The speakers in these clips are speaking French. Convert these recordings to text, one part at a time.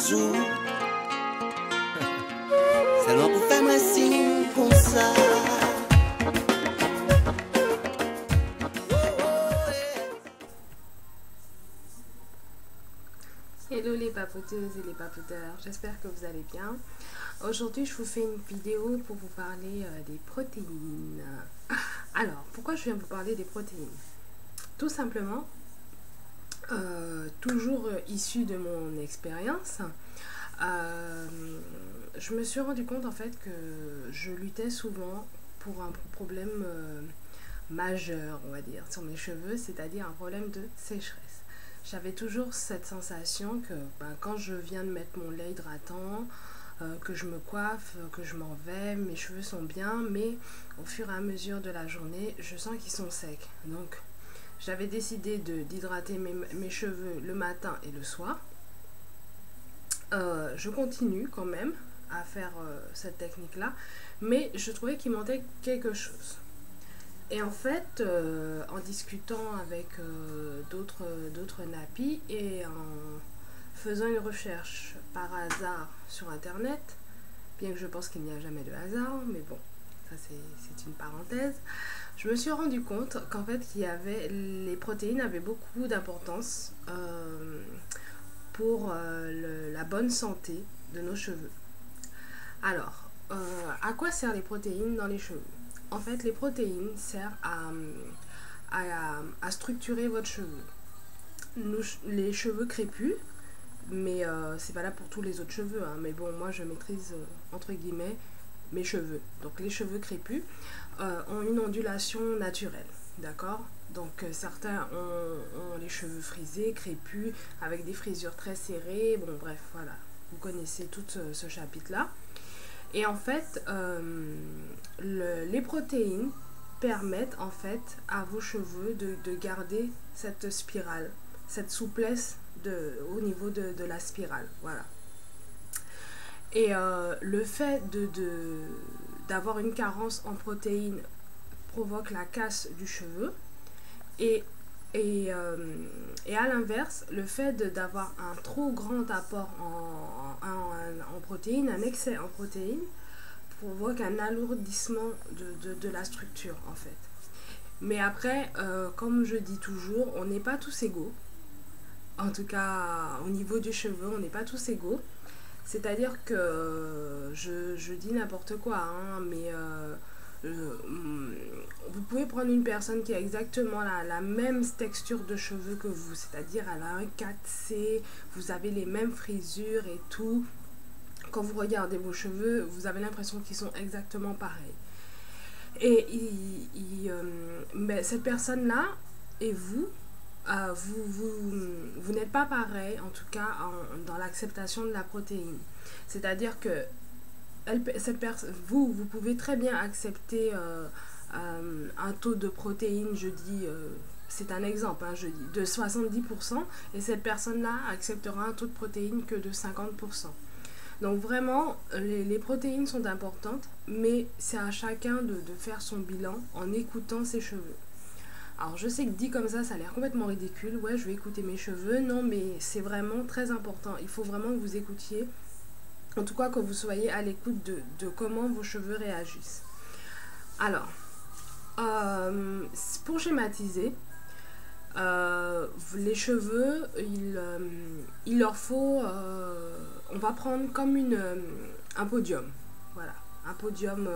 Zouzou. Seulement pour faire un signe comme ça. Hello les papoteuses et les papoteurs, j'espère que vous allez bien. Aujourd'hui je vous fais une vidéo pour vous parler des protéines. Alors, pourquoi je viens vous parler des protéines? Tout simplement, toujours issu de mon expérience, je me suis rendu compte en fait que je luttais souvent pour un problème majeur, on va dire, sur mes cheveux, c'est-à-dire un problème de sécheresse. J'avais toujours cette sensation que quand je viens de mettre mon lait hydratant, que je me coiffe, que je m'en vais, mes cheveux sont bien, mais au fur et à mesure de la journée, je sens qu'ils sont secs. Donc, j'avais décidé d'hydrater mes cheveux le matin et le soir. Je continue quand même à faire cette technique-là, mais je trouvais qu'il manquait quelque chose. Et en fait, en discutant avec d'autres nappies et en faisant une recherche par hasard sur internet, bien que je pense qu'il n'y a jamais de hasard, mais bon, ça c'est une parenthèse, je me suis rendu compte qu'en fait les protéines avaient beaucoup d'importance pour la bonne santé de nos cheveux. Alors, à quoi servent les protéines dans les cheveux? En fait, les protéines servent à structurer votre cheveu. Les cheveux crépus, mais c'est valable pour tous les autres cheveux, hein, mais bon, moi je maîtrise entre guillemets mes cheveux. Donc les cheveux crépus ont une ondulation naturelle, d'accord? Donc certains ont les cheveux frisés, crépus, avec des frisures très serrées, bon bref, voilà, vous connaissez tout ce chapitre-là. Et en fait, les protéines permettent en fait à vos cheveux de garder cette spirale, cette souplesse au niveau de la spirale, voilà. Et le fait d'avoir une carence en protéines provoque la casse du cheveu, et à l'inverse, le fait d'avoir un trop grand apport en protéines, un excès en protéines, provoque un alourdissement de la structure en fait. Mais après, comme je dis toujours, on n'est pas tous égaux. En tout cas, au niveau du cheveu, on n'est pas tous égaux. C'est-à-dire que je dis n'importe quoi, hein, mais vous pouvez prendre une personne qui a exactement la même texture de cheveux que vous, c'est-à-dire elle a un 4C, vous avez les mêmes frisures et tout. Quand vous regardez vos cheveux, vous avez l'impression qu'ils sont exactement pareils. Et mais cette personne-là et vous, vous n'êtes pas pareil, en tout cas dans l'acceptation de la protéine. C'est-à-dire que vous pouvez très bien accepter un taux de protéines, je dis, c'est un exemple, hein, je dis, de 70%, et cette personne-là acceptera un taux de protéines que de 50%. Donc vraiment, les protéines sont importantes, mais c'est à chacun de faire son bilan en écoutant ses cheveux. Alors je sais que dit comme ça a l'air complètement ridicule, ouais je vais écouter mes cheveux, non mais c'est vraiment très important, il faut vraiment que vous écoutiez, en tout cas que vous soyez à l'écoute de comment vos cheveux réagissent. Alors, pour schématiser, les cheveux, il leur faut, on va prendre comme un podium, voilà, un podium,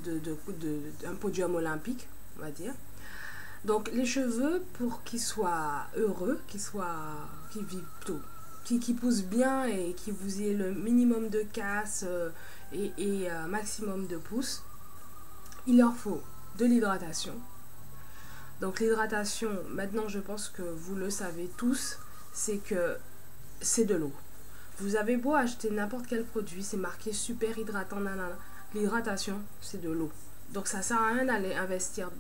un podium olympique, on va dire. Donc les cheveux, pour qu'ils soient heureux, qu'ils vivent tôt, qui poussent bien et qui vous aient le minimum de casse et maximum de pouces, il leur faut de l'hydratation. Donc l'hydratation, maintenant je pense que vous le savez tous, c'est que c'est de l'eau. Vous avez beau acheter n'importe quel produit, c'est marqué super hydratant, nanana. L'hydratation, c'est de l'eau. Donc ça sert à rien d'aller investir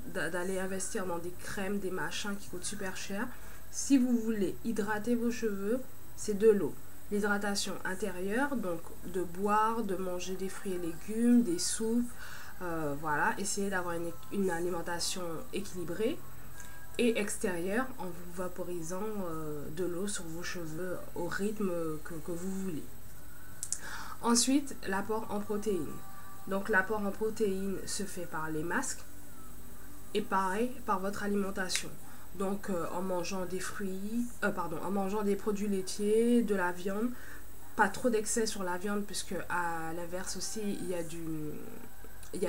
dans des crèmes, des machins qui coûtent super cher. Si vous voulez hydrater vos cheveux, c'est de l'eau. L'hydratation intérieure, donc de boire, de manger des fruits et légumes, des soupes, voilà, essayez d'avoir une alimentation équilibrée. et extérieur en vous vaporisant de l'eau sur vos cheveux au rythme que vous voulez. Ensuite, l'apport en protéines. Donc l'apport en protéines se fait par les masques et pareil par votre alimentation. Donc en mangeant des fruits, en mangeant des produits laitiers, de la viande, pas trop d'excès sur la viande puisque à l'inverse aussi il y a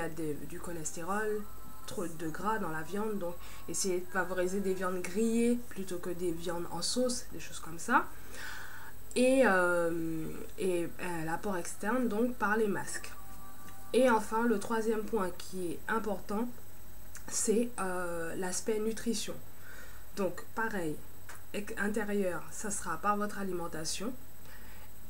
du cholestérol, trop de gras dans la viande, donc essayez de favoriser des viandes grillées plutôt que des viandes en sauce, des choses comme ça. Et l'apport externe donc par les masques. Et enfin le troisième point qui est important, c'est l'aspect nutrition. Donc pareil, intérieur ça sera par votre alimentation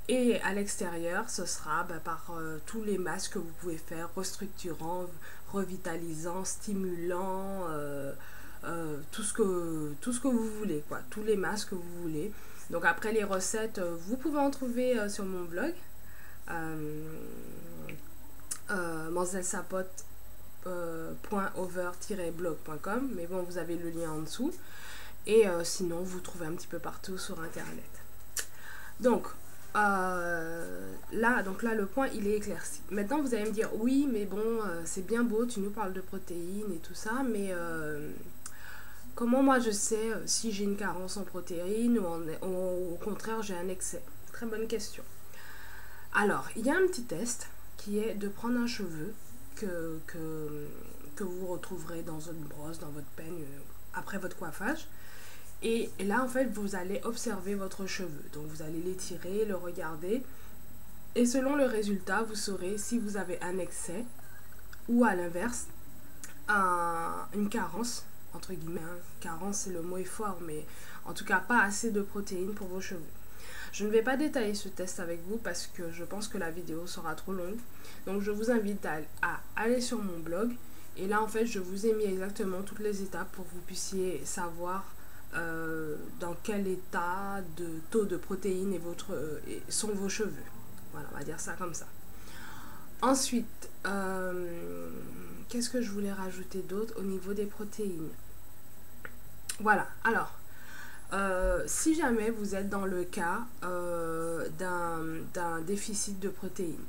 et à l'extérieur ce sera par tous les masques que vous pouvez faire, restructurants, revitalisants, stimulants, tout ce que vous voulez quoi, tous les masques que vous voulez. Donc après les recettes, vous pouvez en trouver sur mon blog manzelsapote.over-blog.com, mais bon vous avez le lien en dessous et sinon vous trouvez un petit peu partout sur internet. Donc là le point il est éclairci. Maintenant vous allez me dire oui mais bon c'est bien beau, tu nous parles de protéines et tout ça, mais comment moi je sais si j'ai une carence en protéines ou au contraire j'ai un excès? Très bonne question. Alors il y a un petit test qui est de prendre un cheveu que vous retrouverez dans une brosse, dans votre peigne après votre coiffage. Et là en fait vous allez observer votre cheveu, donc vous allez l'étirer, le regarder et selon le résultat vous saurez si vous avez un excès ou à l'inverse une carence, entre guillemets, hein. Carence c'est le mot est fort, mais en tout cas pas assez de protéines pour vos cheveux. Je ne vais pas détailler ce test avec vous parce que je pense que la vidéo sera trop longue, donc je vous invite à aller sur mon blog et là en fait je vous ai mis exactement toutes les étapes pour que vous puissiez savoir dans quel état de taux de protéines sont vos cheveux. Voilà, on va dire ça comme ça. Ensuite, qu'est-ce que je voulais rajouter d'autre au niveau des protéines? Voilà, alors, si jamais vous êtes dans le cas d'un déficit de protéines,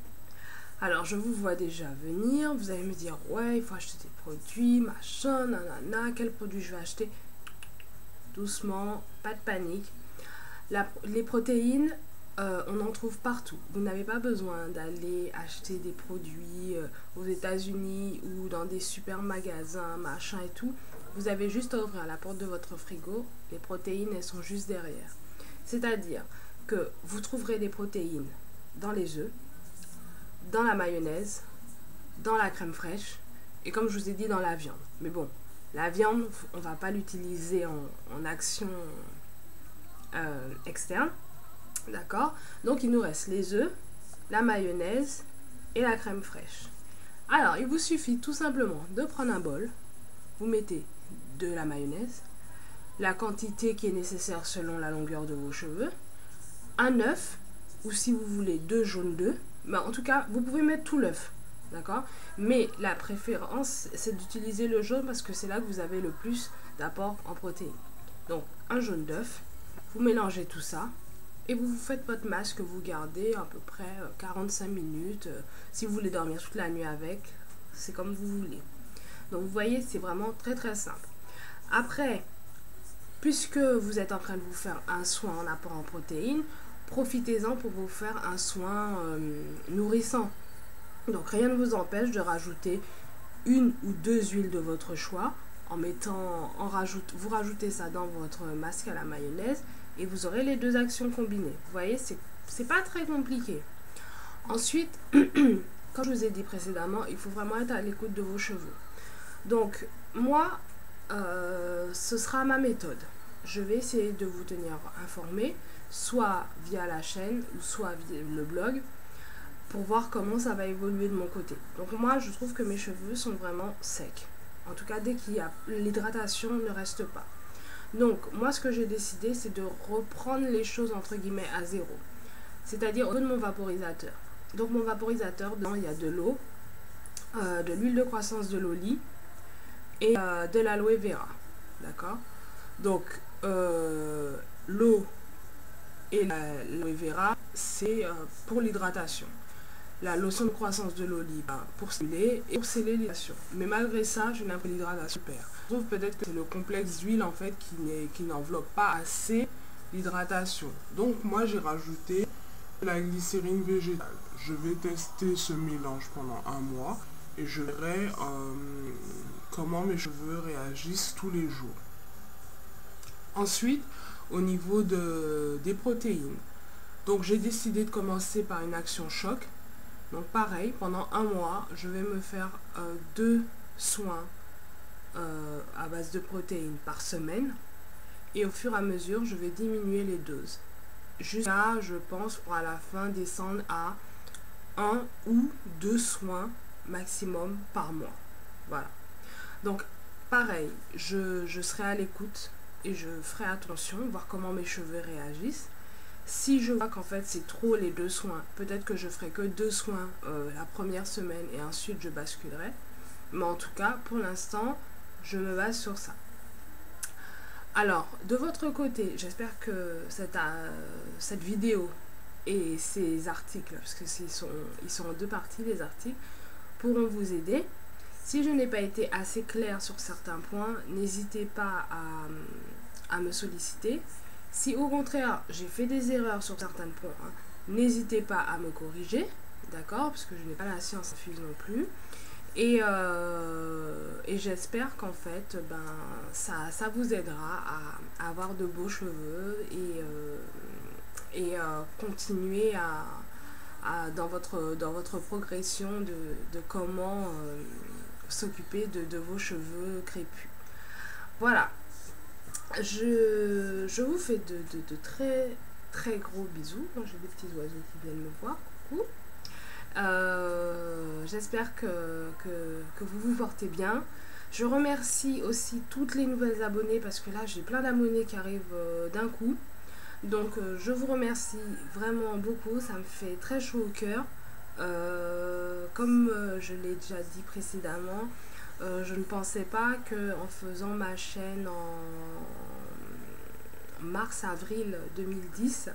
alors je vous vois déjà venir, vous allez me dire, ouais, il faut acheter des produits, machin, nanana, quel produit je vais acheter? Doucement, pas de panique. Les protéines, on en trouve partout. Vous n'avez pas besoin d'aller acheter des produits aux États-Unis ou dans des super magasins, machin et tout. Vous avez juste à ouvrir la porte de votre frigo. Les protéines, elles sont juste derrière. C'est-à-dire que vous trouverez des protéines dans les œufs, dans la mayonnaise, dans la crème fraîche et comme je vous ai dit, dans la viande. Mais bon, la viande, on ne va pas l'utiliser en action externe. D'accord? Donc, il nous reste les œufs, la mayonnaise et la crème fraîche. Alors, il vous suffit tout simplement de prendre un bol. Vous mettez de la mayonnaise, la quantité qui est nécessaire selon la longueur de vos cheveux, un œuf, ou si vous voulez 2 jaunes d'œufs. Mais en tout cas, vous pouvez mettre tout l'œuf. D'accord? Mais la préférence, c'est d'utiliser le jaune parce que c'est là que vous avez le plus d'apport en protéines. Donc, un jaune d'œuf, vous mélangez tout ça et vous faites votre masque que vous gardez à peu près 45 minutes. Si vous voulez dormir toute la nuit avec, c'est comme vous voulez. Donc, vous voyez, c'est vraiment très très simple. Après, puisque vous êtes en train de vous faire un soin en apport en protéines, profitez-en pour vous faire un soin nourrissant. Donc rien ne vous empêche de rajouter 1 ou 2 huiles de votre choix vous rajoutez ça dans votre masque à la mayonnaise et vous aurez les 2 actions combinées. Vous voyez, c'est pas très compliqué. Ensuite, comme je vous ai dit précédemment, il faut vraiment être à l'écoute de vos cheveux. Donc moi, ce sera ma méthode. Je vais essayer de vous tenir informé, soit via la chaîne ou soit via le blog, pour voir comment ça va évoluer de mon côté. Donc moi je trouve que mes cheveux sont vraiment secs. En tout cas dès qu'il y a l'hydratation ne reste pas. Donc moi ce que j'ai décidé c'est de reprendre les choses entre guillemets à zéro. C'est-à-dire au niveau de mon vaporisateur. Donc mon vaporisateur, dedans il y a de l'eau, de l'huile de croissance de l'oli et de l'aloe vera. D'accord? Donc, l'eau et l'aloe vera, c'est pour l'hydratation. La lotion de croissance de l'olive pour stimuler et pour sceller l'hydratation. Mais malgré ça, je n'ai pas l'hydratation super. Je trouve peut-être que c'est le complexe d'huile en fait qui n'enveloppe pas assez l'hydratation. Donc moi j'ai rajouté la glycérine végétale. Je vais tester ce mélange pendant un mois et je verrai comment mes cheveux réagissent tous les jours. Ensuite, au niveau des protéines. Donc j'ai décidé de commencer par une action choc. Donc pareil, pendant un mois, je vais me faire 2 soins à base de protéines par semaine. Et au fur et à mesure, je vais diminuer les doses. Jusqu'à, je pense, pour à la fin descendre à 1 ou 2 soins maximum par mois. Voilà. Donc pareil, je serai à l'écoute et je ferai attention, voir comment mes cheveux réagissent. Si je vois qu'en fait c'est trop les 2 soins, peut-être que je ferai que 2 soins la première semaine et ensuite je basculerai. Mais en tout cas, pour l'instant, je me base sur ça. Alors, de votre côté, j'espère que cette vidéo et ces articles, parce que ils sont en 2 parties les articles, pourront vous aider. Si je n'ai pas été assez claire sur certains points, n'hésitez pas à me solliciter. Si au contraire j'ai fait des erreurs sur certains points, n'hésitez pas à me corriger, d'accord, parce que je n'ai pas la science infuse non plus. Et j'espère qu'en fait, ça vous aidera à avoir de beaux cheveux et continuer dans votre progression de comment s'occuper de vos cheveux crépus. Voilà. Je vous fais de très très gros bisous. Moi j'ai des petits oiseaux qui viennent me voir. Coucou. J'espère que vous vous portez bien. Je remercie aussi toutes les nouvelles abonnées parce que là j'ai plein d'abonnés qui arrivent d'un coup. Donc je vous remercie vraiment beaucoup. Ça me fait très chaud au cœur. Comme je l'ai déjà dit précédemment, je ne pensais pas qu'en faisant ma chaîne en mars-avril 2010,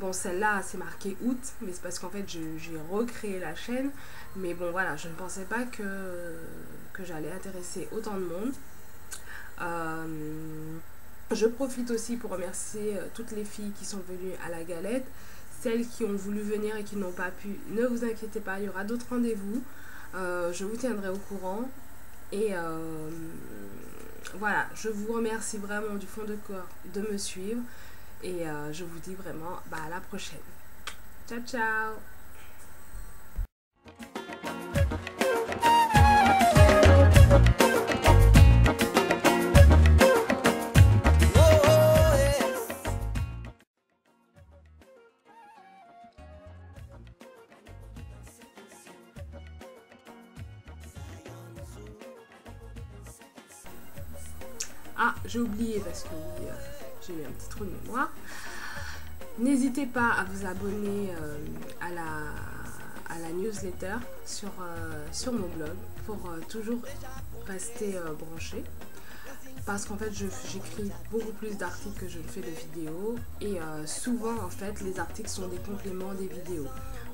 bon celle-là c'est marqué août, mais c'est parce qu'en fait j'ai recréé la chaîne, mais bon voilà, je ne pensais pas que j'allais intéresser autant de monde. Je profite aussi pour remercier toutes les filles qui sont venues à la galette. Celles qui ont voulu venir et qui n'ont pas pu, ne vous inquiétez pas, il y aura d'autres rendez-vous. Je vous tiendrai au courant. Et voilà, je vous remercie vraiment du fond de cœur de me suivre. Et je vous dis vraiment à la prochaine. Ciao, ciao! Ah, j'ai oublié parce que oui, j'ai eu un petit trou de mémoire. N'hésitez pas à vous abonner à la newsletter sur mon blog pour toujours rester branché. Parce qu'en fait, j'écris beaucoup plus d'articles que je ne fais de vidéos. Et souvent, en fait, les articles sont des compléments des vidéos.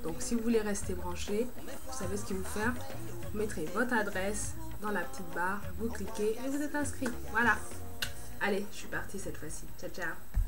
Donc, si vous voulez rester branché, vous savez ce qu'il faut faire. Vous mettrez votre adresse dans la petite barre, vous cliquez et vous êtes inscrit. Voilà. Allez, je suis partie cette fois-ci. Ciao, ciao.